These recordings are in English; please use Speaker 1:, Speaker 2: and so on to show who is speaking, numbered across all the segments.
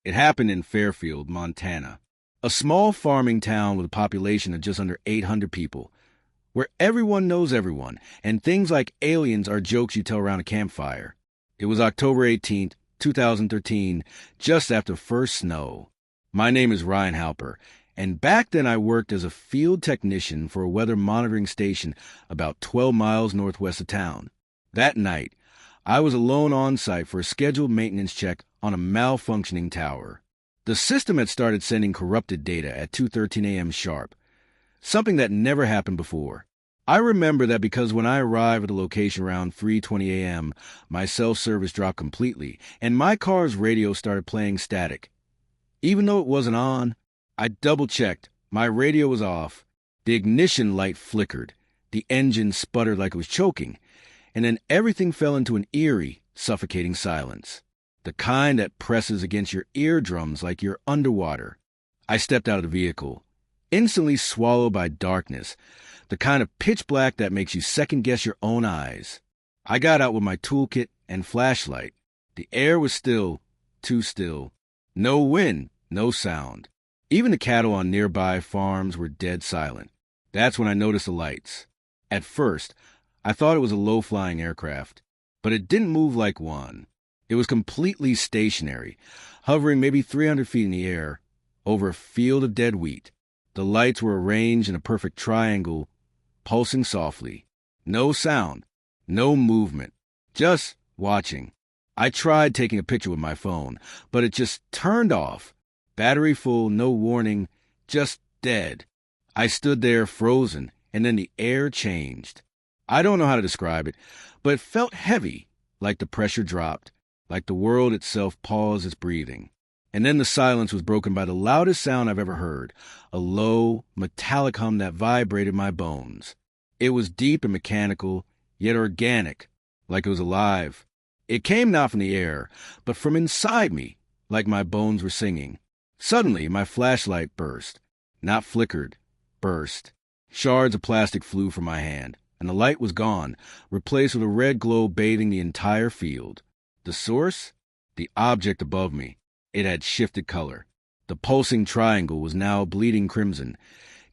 Speaker 1: It happened in Fairfield, Montana, a small farming town with a population of just under 800 people, where everyone knows everyone, and things like aliens are jokes you tell around a campfire. It was October 18th, 2013, just after first snow. My name is Ryan Halper, and back then I worked as a field technician for a weather monitoring station about 12 miles northwest of town. That night, I was alone on site for a scheduled maintenance check on a malfunctioning tower. The system had started sending corrupted data at 2:13 a.m. sharp, something that never happened before. I remember that because when I arrived at the location around 3:20 a.m., my cell service dropped completely, and my car's radio started playing static. Even though it wasn't on, I double-checked. My radio was off. The ignition light flickered. The engine sputtered like it was choking. And then everything fell into an eerie, suffocating silence. The kind that presses against your eardrums like you're underwater. I stepped out of the vehicle, instantly swallowed by darkness, the kind of pitch black that makes you second-guess your own eyes. I got out with my toolkit and flashlight. The air was still, too still. No wind, no sound. Even the cattle on nearby farms were dead silent. That's when I noticed the lights. At first, I thought it was a low-flying aircraft, but it didn't move like one. It was completely stationary, hovering maybe 300 feet in the air, over a field of dead wheat. The lights were arranged in a perfect triangle, pulsing softly. No sound, no movement, just watching. I tried taking a picture with my phone, but it just turned off. Battery full, no warning, just dead. I stood there frozen, and then the air changed. I don't know how to describe it, but it felt heavy, like the pressure dropped, like the world itself paused its breathing. And then the silence was broken by the loudest sound I've ever heard, a low, metallic hum that vibrated my bones. It was deep and mechanical, yet organic, like it was alive. It came not from the air, but from inside me, like my bones were singing. Suddenly, my flashlight burst. Not flickered, burst. Shards of plastic flew from my hand, and the light was gone, replaced with a red glow bathing the entire field. The source? The object above me. It had shifted color. The pulsing triangle was now bleeding crimson,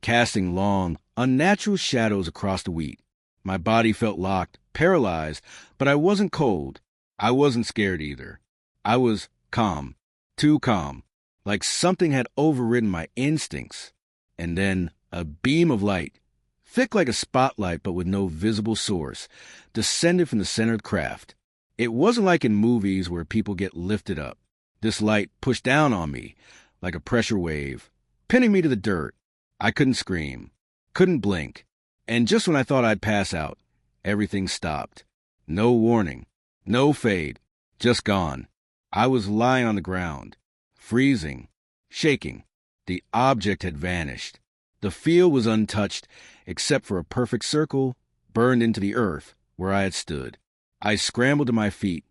Speaker 1: casting long, unnatural shadows across the wheat. My body felt locked, paralyzed, but I wasn't cold. I wasn't scared either. I was calm, too calm, like something had overridden my instincts. And then a beam of light, thick like a spotlight but with no visible source, descended from the center of the craft. It wasn't like in movies where people get lifted up. This light pushed down on me like a pressure wave, pinning me to the dirt. I couldn't scream, couldn't blink, and just when I thought I'd pass out, everything stopped. No warning, no fade, just gone. I was lying on the ground, freezing, shaking. The object had vanished. The field was untouched, except for a perfect circle burned into the earth where I had stood. I scrambled to my feet,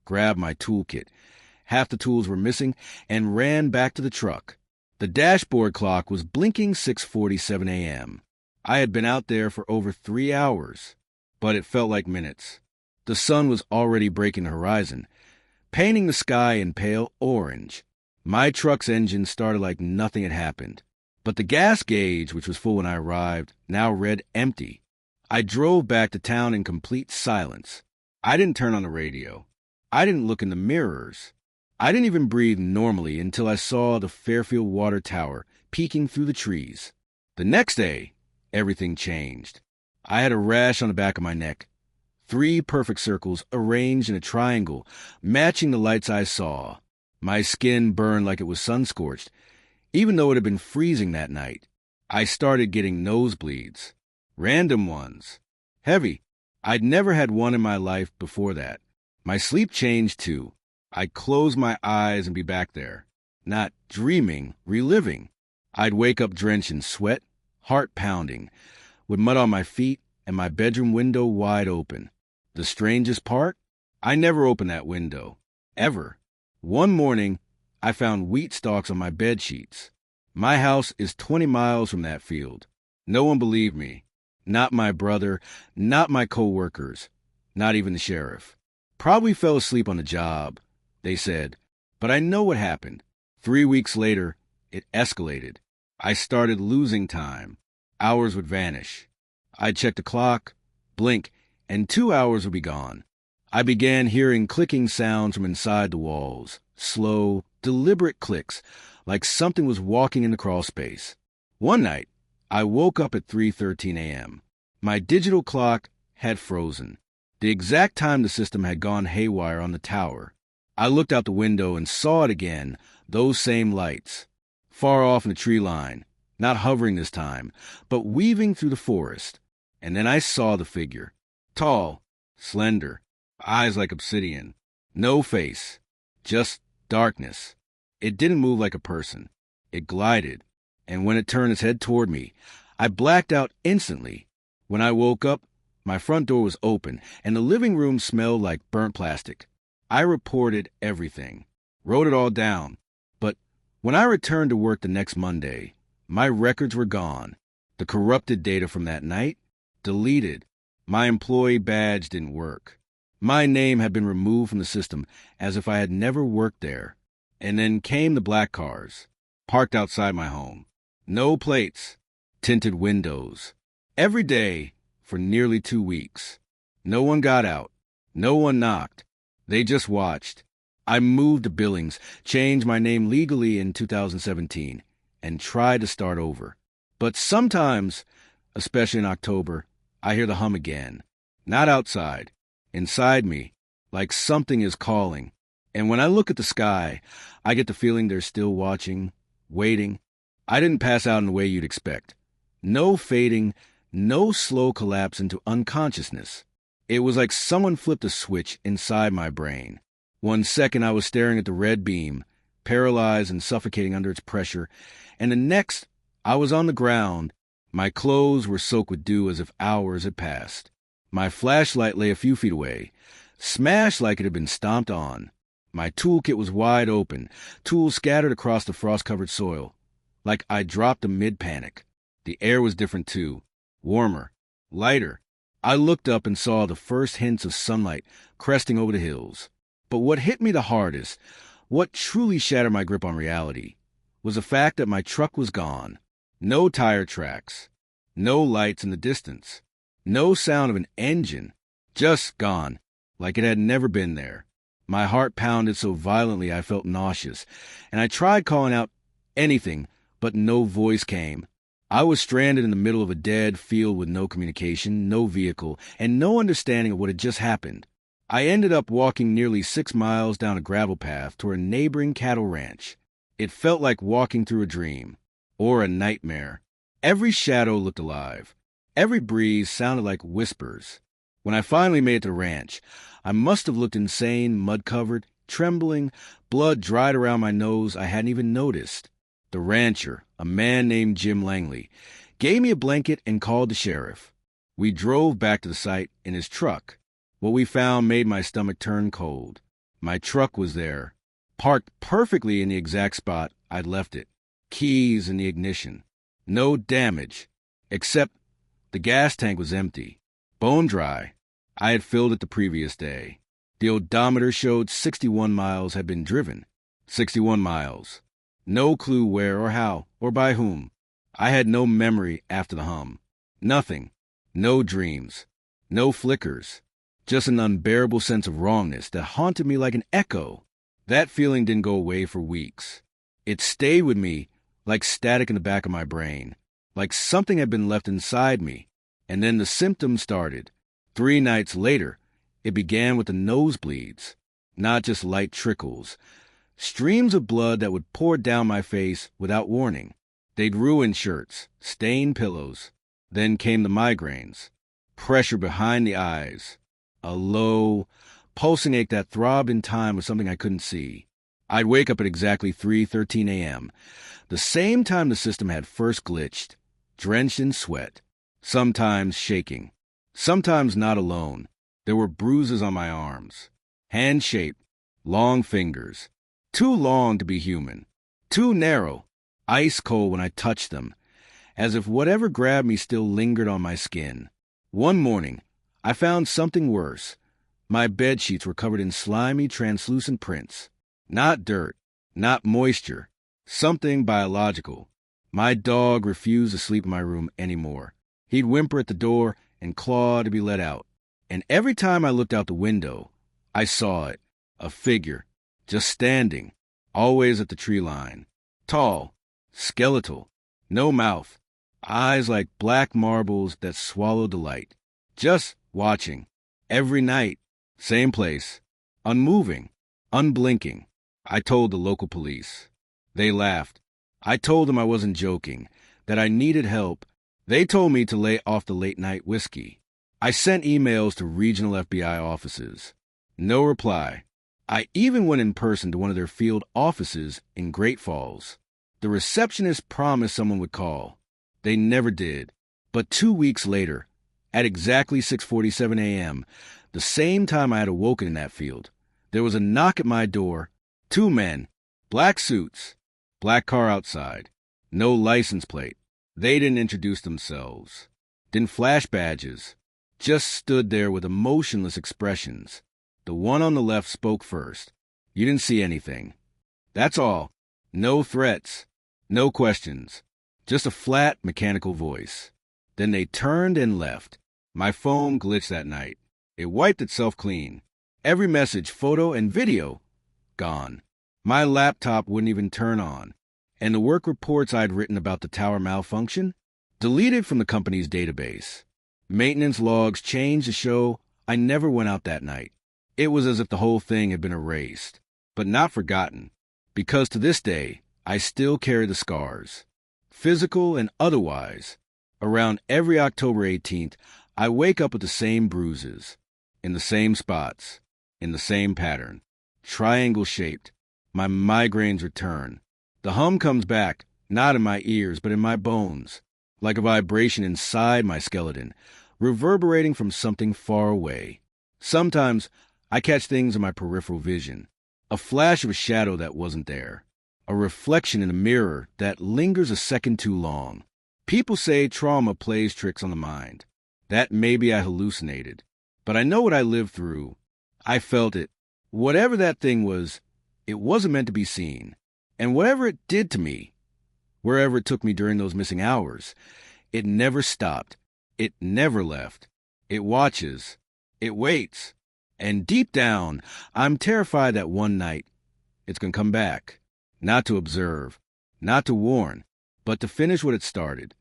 Speaker 1: grabbed my toolkit. Half the tools were missing, and ran back to the truck. The dashboard clock was blinking 6:47 a.m. I had been out there for over 3 hours, but it felt like minutes. The sun was already breaking the horizon, painting the sky in pale orange. My truck's engine started like nothing had happened, but the gas gauge, which was full when I arrived, now read empty. I drove back to town in complete silence. I didn't turn on the radio. I didn't look in the mirrors. I didn't even breathe normally until I saw the Fairfield Water Tower peeking through the trees. The next day, everything changed. I had a rash on the back of my neck. 3 perfect circles arranged in a triangle, matching the lights I saw. My skin burned like it was sun-scorched, even though it had been freezing that night. I started getting nosebleeds. Random ones. Heavy. I'd never had one in my life before that. My sleep changed too. I'd close my eyes and be back there. Not dreaming, reliving. I'd wake up drenched in sweat, heart pounding, with mud on my feet and my bedroom window wide open. The strangest part? I never opened that window. Ever. One morning, I found wheat stalks on my bed sheets. My house is 20 miles from that field. No one believed me. Not my brother, not my co-workers, not even the sheriff. Probably fell asleep on the job, they said. But I know what happened. 3 weeks later, it escalated. I started losing time. Hours would vanish. I'd check the clock, blink, and 2 hours would be gone. I began hearing clicking sounds from inside the walls, slow, deliberate clicks, like something was walking in the crawl space. One night, I woke up at 3:13 a.m. My digital clock had frozen. The exact time the system had gone haywire on the tower. I looked out the window and saw it again, those same lights. Far off in the tree line, not hovering this time, but weaving through the forest. And then I saw the figure. Tall, slender, eyes like obsidian. No face, just darkness. It didn't move like a person. It glided, and when it turned its head toward me, I blacked out instantly. When I woke up, my front door was open, and the living room smelled like burnt plastic. I reported everything, wrote it all down. But when I returned to work the next Monday, my records were gone. The corrupted data from that night, deleted. My employee badge didn't work. My name had been removed from the system as if I had never worked there. And then came the black cars, parked outside my home. No plates, tinted windows. Every day for nearly 2 weeks. No one got out. No one knocked. They just watched. I moved to Billings, changed my name legally in 2017, and tried to start over. But sometimes, especially in October, I hear the hum again. Not outside. Inside me, like something is calling. And when I look at the sky, I get the feeling they're still watching, waiting. I didn't pass out in the way you'd expect. No fading, no slow collapse into unconsciousness. It was like someone flipped a switch inside my brain. 1 second I was staring at the red beam, paralyzed and suffocating under its pressure, and the next I was on the ground. My clothes were soaked with dew as if hours had passed. My flashlight lay a few feet away, smashed like it had been stomped on. My toolkit was wide open, tools scattered across the frost-covered soil, like I dropped them mid-panic. The air was different too, warmer, lighter. I looked up and saw the first hints of sunlight cresting over the hills. But what hit me the hardest, what truly shattered my grip on reality, was the fact that my truck was gone. No tire tracks, no lights in the distance, no sound of an engine, just gone, like it had never been there. My heart pounded so violently I felt nauseous, and I tried calling out anything, but no voice came. I was stranded in the middle of a dead field with no communication, no vehicle, and no understanding of what had just happened. I ended up walking nearly 6 miles down a gravel path toward a neighboring cattle ranch. It felt like walking through a dream, or a nightmare. Every shadow looked alive. Every breeze sounded like whispers. When I finally made it to the ranch, I must have looked insane, mud-covered, trembling, blood dried around my nose I hadn't even noticed. The rancher, a man named Jim Langley, gave me a blanket and called the sheriff. We drove back to the site in his truck. What we found made my stomach turn cold. My truck was there, parked perfectly in the exact spot I'd left it. Keys in the ignition. No damage, except the gas tank was empty, bone dry. I had filled it the previous day. The odometer showed 61 miles had been driven. 61 miles. No clue where or how or by whom. I had no memory after the hum. Nothing. No dreams. No flickers. Just an unbearable sense of wrongness that haunted me like an echo. That feeling didn't go away for weeks. It stayed with me like static in the back of my brain, like something had been left inside me. And then the symptoms started. 3 nights later, it began with the nosebleeds, not just light trickles. Streams of blood that would pour down my face without warning. They'd ruin shirts, stain pillows. Then came the migraines. Pressure behind the eyes. A low, pulsing ache that throbbed in time with something I couldn't see. I'd wake up at exactly 3:13 a.m., the same time the system had first glitched, drenched in sweat, sometimes shaking, sometimes not alone. There were bruises on my arms, hand-shaped, long fingers, too long to be human, too narrow, ice cold when I touched them, as if whatever grabbed me still lingered on my skin. One morning, I found something worse. My bed sheets were covered in slimy, translucent prints. Not dirt, not moisture, Something biological. My dog refused to sleep in my room anymore. He'd whimper at the door and claw to be let out. And every time I looked out the window, I saw it. A figure, just standing, always at the tree line. Tall, skeletal, no mouth, eyes like black marbles that swallowed the light. Just watching. Every night, same place, unmoving, unblinking. I told the local police. They laughed. I told them I wasn't joking, that I needed help. They told me to lay off the late-night whiskey. I sent emails to regional FBI offices. No reply. I even went in person to one of their field offices in Great Falls. The receptionist promised someone would call. They never did. But 2 weeks later, at exactly 6:47 a.m., the same time I had awoken in that field, there was a knock at my door. 2 men, black suits, black car outside, no license plate. They didn't introduce themselves, didn't flash badges, just stood there with emotionless expressions. The one on the left spoke first. You didn't see anything. That's all. No threats, no questions, just a flat mechanical voice. Then they turned and left. My phone glitched that night. It wiped itself clean. Every message, photo, and video, gone. My laptop wouldn't even turn on. And the work reports I'd written about the tower malfunction, deleted from the company's database. Maintenance logs changed to show I never went out that night. It was as if the whole thing had been erased, but not forgotten, because to this day, I still carry the scars, physical and otherwise. Around every October 18th, I wake up with the same bruises, in the same spots, in the same pattern, triangle-shaped. My migraines return. The hum comes back, not in my ears, but in my bones, like a vibration inside my skeleton, reverberating from something far away. Sometimes I catch things in my peripheral vision, a flash of a shadow that wasn't there, a reflection in a mirror that lingers a second too long. People say trauma plays tricks on the mind, that maybe I hallucinated, but I know what I lived through. I felt it. Whatever that thing was, it wasn't meant to be seen. And whatever it did to me, wherever it took me during those missing hours, it never stopped. It never left. It watches. It waits. And deep down, I'm terrified that one night, it's going to come back. Not to observe, not to warn, but to finish what it started.